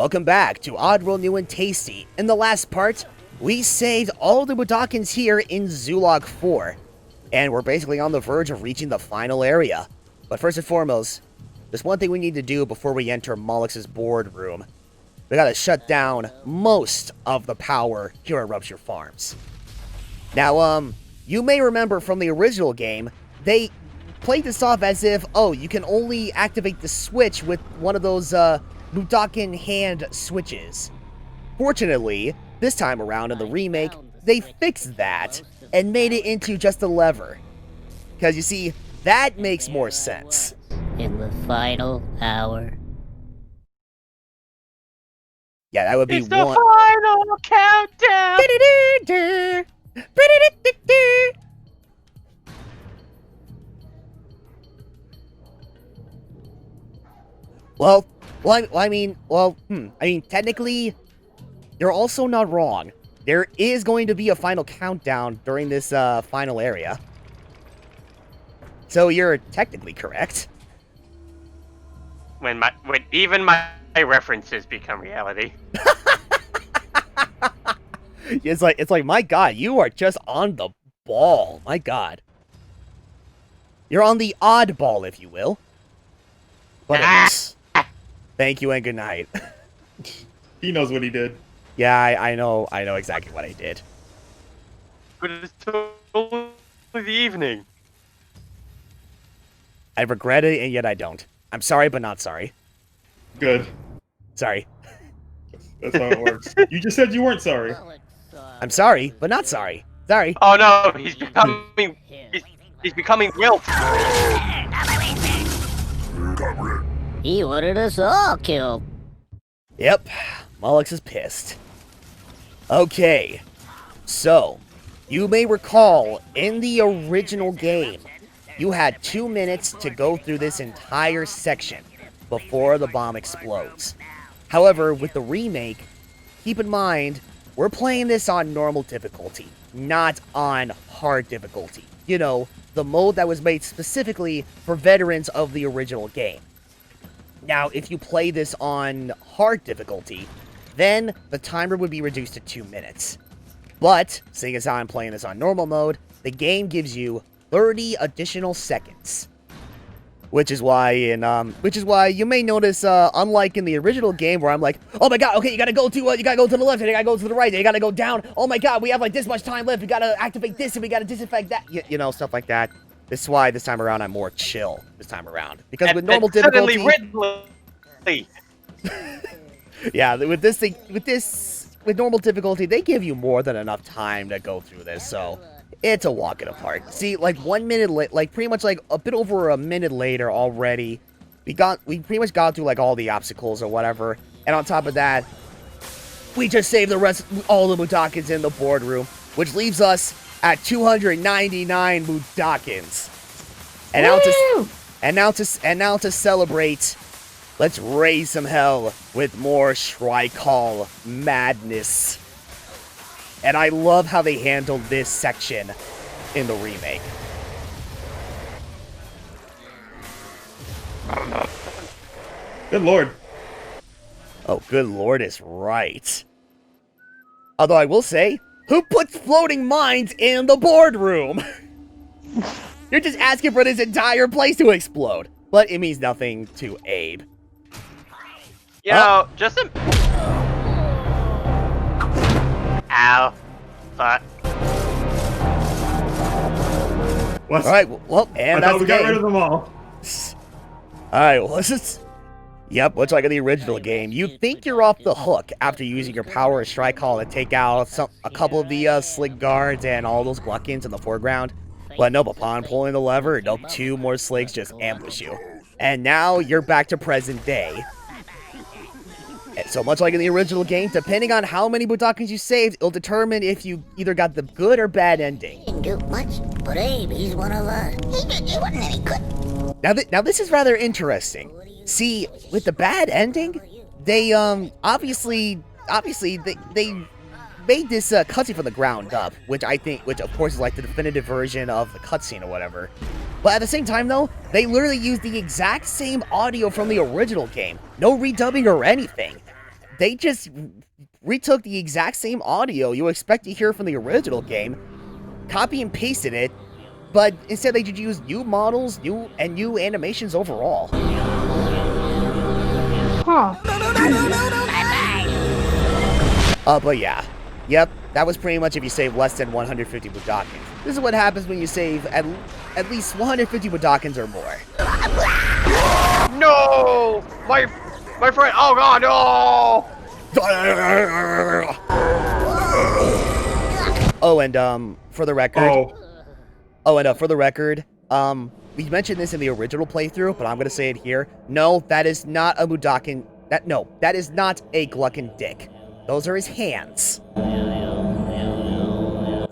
Welcome back to Oddworld New and Tasty. In the last part, we saved all the mudokons here in Zulog 4, and we're basically on the verge of reaching the final area. But first and foremost, there's one thing we need to do before we enter Mollux's boardroom. We gotta shut down most of the power here at RuptureFarms. Now, you may remember from the original game, they played this off as if, oh, you can only activate the switch with one of those, Mudokon hand switches. Fortunately, this time around in the remake, they fixed that and made it into just a lever. Because you see, that makes more sense. In the final hour. Yeah, that would be it's the final countdown! I mean, technically, you're also not wrong. There is going to be a final countdown during this, final area. So you're technically correct. When even my references become reality. It's like, my God, you are just on the ball. My God. You're on the oddball, if you will. But thank you and good night. He knows what he did. Yeah, I know exactly what I did. But it's totally the evening. I regret it, and yet I don't. I'm sorry, but not sorry. Good. Sorry. That's how it works. You just said you weren't sorry. I'm sorry, but not sorry. Sorry. Oh no, he's becoming wilt. He ordered us all killed. Yep, Mollux is pissed. Okay, so, you may recall, in the original game, you had 2 minutes to go through this entire section before the bomb explodes. However, with the remake, keep in mind, we're playing this on normal difficulty, not on hard difficulty. You know, the mode that was made specifically for veterans of the original game. Now, if you play this on hard difficulty, then the timer would be reduced to 2 minutes. But, seeing as how I'm playing this on normal mode, the game gives you 30 additional seconds. Which is why you may notice, unlike in the original game where I'm like, oh my God, okay, you gotta go to the left, and you gotta go to the right, and you gotta go down. Oh my God, we have like this much time left. We gotta activate this, and we gotta disinfect that. You know, stuff like that. This is why this time around I'm more chill this time around. Because with normal difficulty, yeah, with normal difficulty, they give you more than enough time to go through this, so it's a walk in the park. See, like 1 minute like pretty much like a bit over a minute later already, we pretty much got through like all the obstacles or whatever, and on top of that, we just saved all the mudokons in the boardroom, which leaves us at 299 mudokons. And now to celebrate, let's raise some hell with more Shrikal madness. And I love how they handled this section in the remake. Good lord. Oh, good lord is right. Although I will say, who puts floating mines in the boardroom? You're just asking for this entire place to explode. But it means nothing to Abe. You know, just a... Ow. Fuck. What? Alright, well, and that's the we got game. rid of them all. Alright, well, this is... Yep, much like in the original game, you think you're off the hook after using your power as Shrikal to take out a couple of the slick guards and all those Gluckins in the foreground. But nope, upon pulling the lever, nope, 2 more slicks just ambush you. And now you're back to present day. And so much like in the original game, depending on how many mudokons you saved, it'll determine if you either got the good or bad ending. Didn't do much, but Abe, he's one of us. He wasn't any good. Now this is rather interesting. See, with the bad ending, they obviously they made this cutscene from the ground up, which of course is like the definitive version of the cutscene or whatever. But at the same time, though, they literally used the exact same audio from the original game. No redubbing or anything. they just retook the exact same audio you expect to hear from the original game, copy and pasted it, but instead they just used new models, new animations overall. Huh. But yeah. Yep, that was pretty much if you save less than 150 mudokons. This is what happens when you save at least 150 mudokons or more. No! My friend! Oh god, no! Oh, and for the record... for the record, we mentioned this in the original playthrough, but I'm gonna say it here. No, that is not a mudokon... that is not a Gluckin dick. Those are his hands.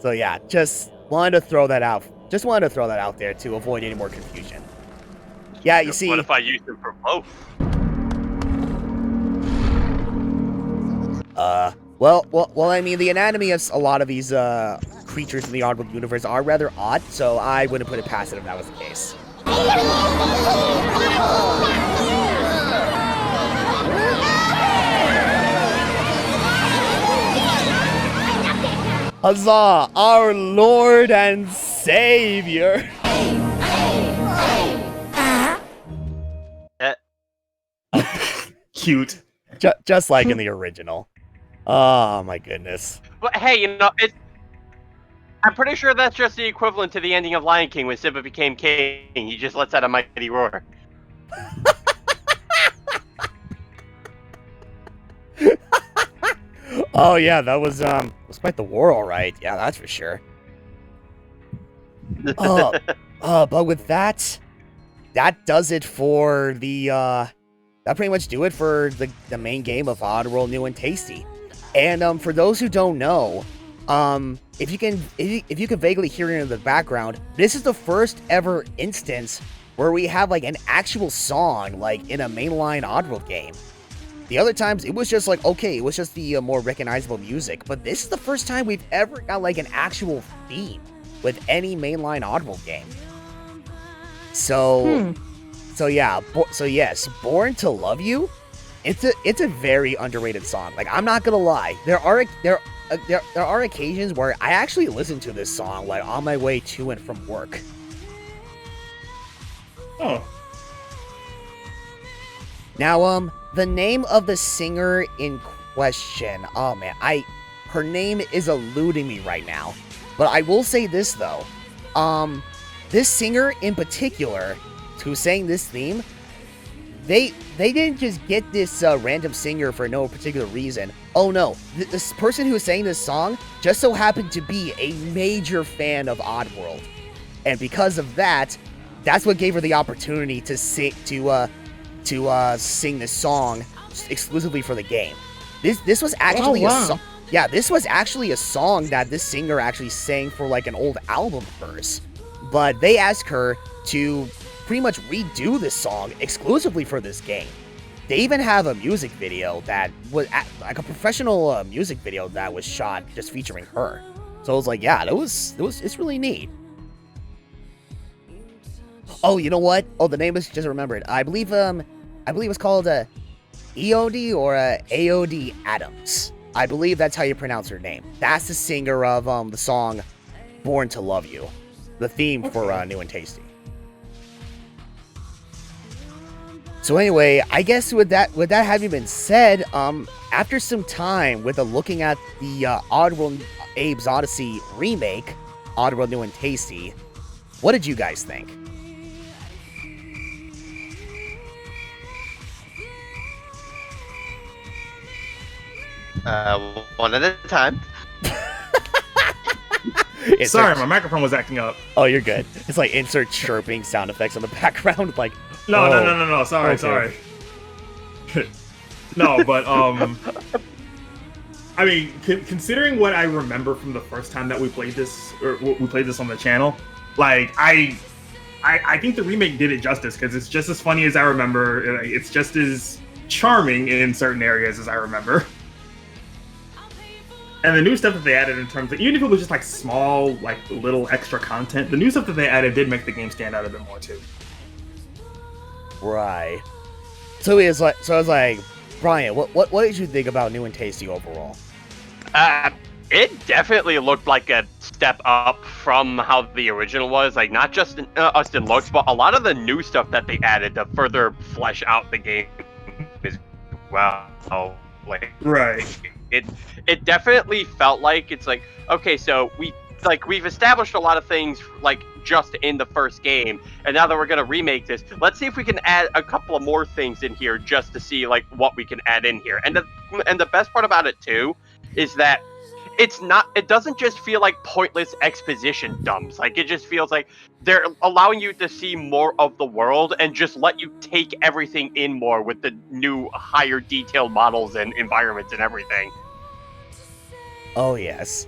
So yeah, just wanted to throw that out. Just wanted to throw that out there to avoid any more confusion. Yeah, you see... What if I use them for both? Well, I mean, the anatomy of a lot of these, creatures in the Oddworld universe are rather odd, so I wouldn't put it past it if that was the case. Huzzah! Our Lord and Savior! Cute. Just like in the original. Oh my goodness. But hey, you know, I'm pretty sure that's just the equivalent to the ending of Lion King when Simba became king. He just lets out a mighty roar. Oh yeah, that was quite the war, all right. Yeah, that's for sure. But with that does it for the that pretty much do it for the main game of Oddworld New and Tasty. And for those who don't know, if you can vaguely hear it in the background, this is the first ever instance where we have like an actual song like in a mainline Oddworld game. The other times it was just like, okay, it was just the more recognizable music, but this is the first time we've ever got like an actual theme with any mainline Oddworld game. So yeah, so yes, Born to Love You, it's a very underrated song. Like, I'm not gonna lie, there are occasions where I actually listen to this song like on my way to and from work. Oh. Now, the name of the singer in question, oh man, her name is eluding me right now. But I will say this though, this singer in particular, who sang this theme, they didn't just get this random singer for no particular reason. Oh no, this person who sang this song just so happened to be a major fan of Oddworld, and because of that, that's what gave her the opportunity to sing this song exclusively for the game. This was actually a song. Yeah, this was actually a song that this singer actually sang for like an old album of hers, but they asked her to pretty much redo this song exclusively for this game. They even have a music video that was like a professional music video that was shot just featuring her. So I was like, yeah, it's really neat. Oh, you know what? Oh, the name is just remembered. I believe it's called EOD or AOD Adams. I believe that's how you pronounce her name. That's the singer of the song Born to Love You, the theme for New and Tasty. So anyway, I guess with that having been said, after some time with looking at the Oddworld Abe's Oddysee remake, Oddworld New and Tasty, what did you guys think? One at a time. Sorry, my microphone was acting up. Oh, you're good. It's like insert chirping sound effects on the background, like. No. Sorry. No, but I mean, considering what I remember from the first time that we played this, or we played this on the channel, like I think the remake did it justice because it's just as funny as I remember. It's just as charming in certain areas as I remember. And the new stuff that they added in terms of, even if it was just like small, like little extra content, the new stuff that they added did make the game stand out a bit more too. Right. So I was like, Brian, what did you think about New and Tasty overall? It definitely looked like a step up from how the original was. Like, not just in looks, but a lot of the new stuff that they added to further flesh out the game as well. Like, Right. it definitely felt like it's like, okay, so we've established a lot of things like just in the first game, and now that we're gonna remake this, let's see if we can add a couple of more things in here just to see like what we can add in here. And the best part about it too is that it doesn't just feel like pointless exposition dumps. Like, it just feels like they're allowing you to see more of the world and just let you take everything in more with the new higher detailed models and environments and everything. Oh yes.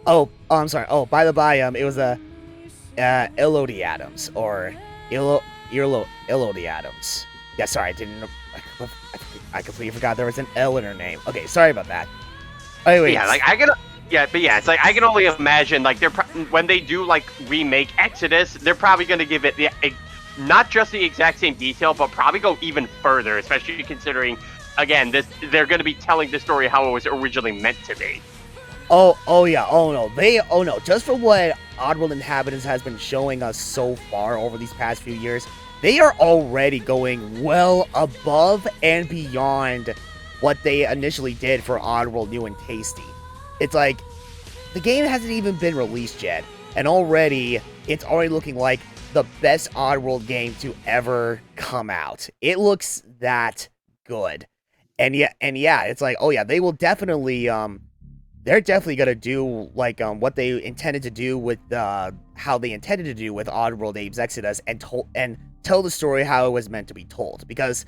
Oh, I'm sorry. Oh, by the by, it was Elodie Adams or Elodie Adams. Yeah, sorry, I completely forgot there was an L in her name. Okay, sorry about that. Anyways. Yeah, it's like I can only imagine like when they do like remake Exodus, they're probably going to give it not just the exact same detail, but probably go even further, especially considering again they're going to be telling the story how it was originally meant to be. Oh yeah, oh no, just for what Oddworld Inhabitants has been showing us so far over these past few years, they are already going well above and beyond what they initially did for Oddworld New and Tasty. It's like, the game hasn't even been released yet, and it's already looking like the best Oddworld game to ever come out. It looks that good. And yeah, it's like, oh yeah, they will definitely, they're definitely gonna do, like, what they intended to do with, how they intended to do with Oddworld Abe's Exodus, and tell the story how it was meant to be told. Because,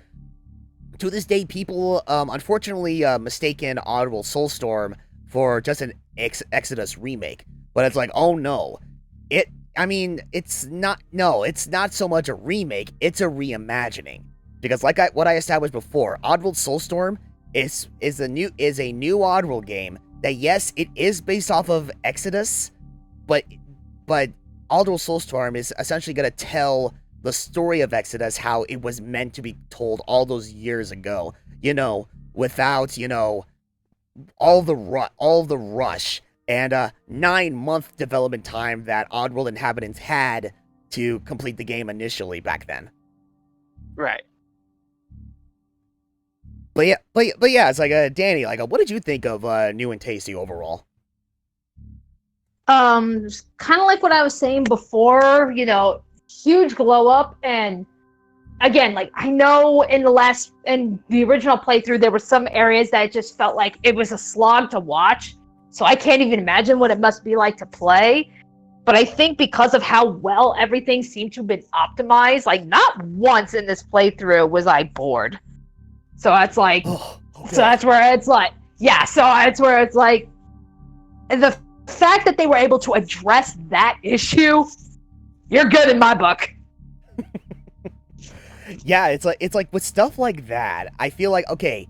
to this day, people, unfortunately, mistaken Oddworld Soulstorm for just an Exodus remake. But it's like, oh no. It's not so much a remake, it's a reimagining. Because what I established before, Oddworld Soulstorm is a new Oddworld game that, yes, it is based off of Exodus, but Oddworld Soulstorm is essentially going to tell the story of Exodus how it was meant to be told all those years ago. Without, all the rush and 9-month development time that Oddworld Inhabitants had to complete the game initially back then. Right. But yeah, it's like, Danny, like, what did you think of New and Tasty overall? Kind of like what I was saying before, huge glow up, and again, like, I know in the original playthrough, there were some areas that just felt like it was a slog to watch. So I can't even imagine what it must be like to play. But I think because of how well everything seemed to have been optimized, like, not once in this playthrough was I bored. So that's like, So that's where it's like, and the fact that they were able to address that issue, you're good in my book. Yeah, it's like with stuff like that, I feel like, okay,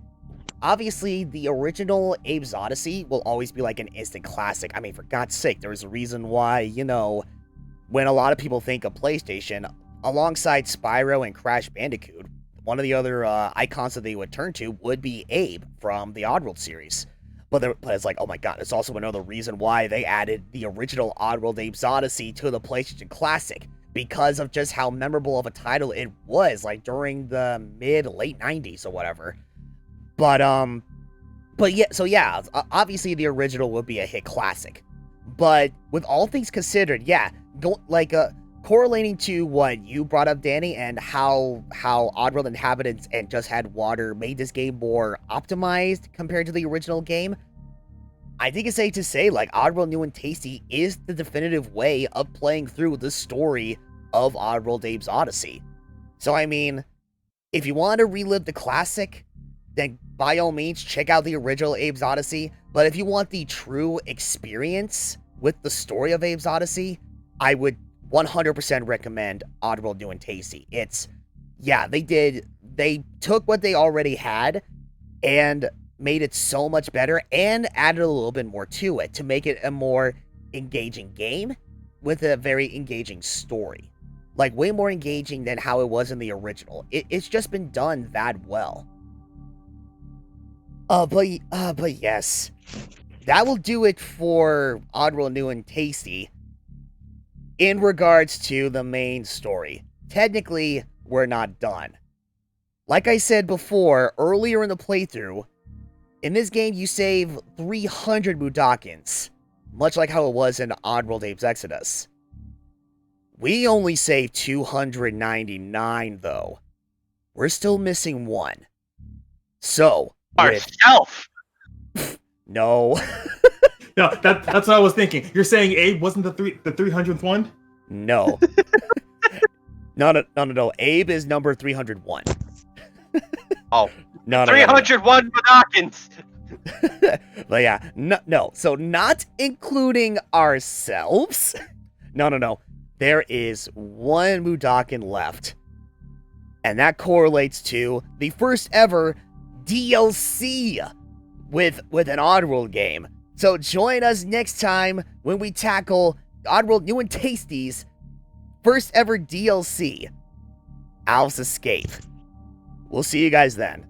obviously the original Abe's Oddysee will always be like an instant classic. I mean, for God's sake, there's a reason why, when a lot of people think of PlayStation, alongside Spyro and Crash Bandicoot, one of the other icons that they would turn to would be Abe from the Oddworld series. But it's like, oh my god, it's also another reason why they added the original Oddworld Abe's Oddysee to the PlayStation Classic, because of just how memorable of a title it was, like, during the late 90s or whatever. But yeah, so yeah, obviously the original would be a hit classic. But with all things considered, yeah, correlating to what you brought up, Danny, and how Oddworld Inhabitants and Just Had Water made this game more optimized compared to the original game, I think it's safe to say, like, Oddworld New and Tasty is the definitive way of playing through the story of Oddworld Abe's Oddysee. So, I mean, if you want to relive the classic, then by all means, check out the original Abe's Oddysee. But if you want the true experience with the story of Abe's Oddysee, I would 100% recommend Oddworld New and Tasty. They took what they already had and made it so much better and added a little bit more to it to make it a more engaging game with a very engaging story. Like, way more engaging than how it was in the original. It's just been done that well. But yes. That will do it for Oddworld New and Tasty in regards to the main story. Technically, we're not done. Like I said before, earlier in the playthrough, in this game you save 300 mudokons, much like how it was in Oddworld Abe's Exodus. We only saved 299 though. We're still missing one. So, Ourself! No. No, that's what I was thinking. You're saying Abe wasn't the 300th one? No. No. Abe is number 301. Oh. No. 301 mudokons! But yeah, no. So not including ourselves. No. There is one mudokon left. And that correlates to the first ever DLC with an Oddworld game. So join us next time when we tackle Oddworld New and Tasty's first ever DLC, Al's Escape. We'll see you guys then.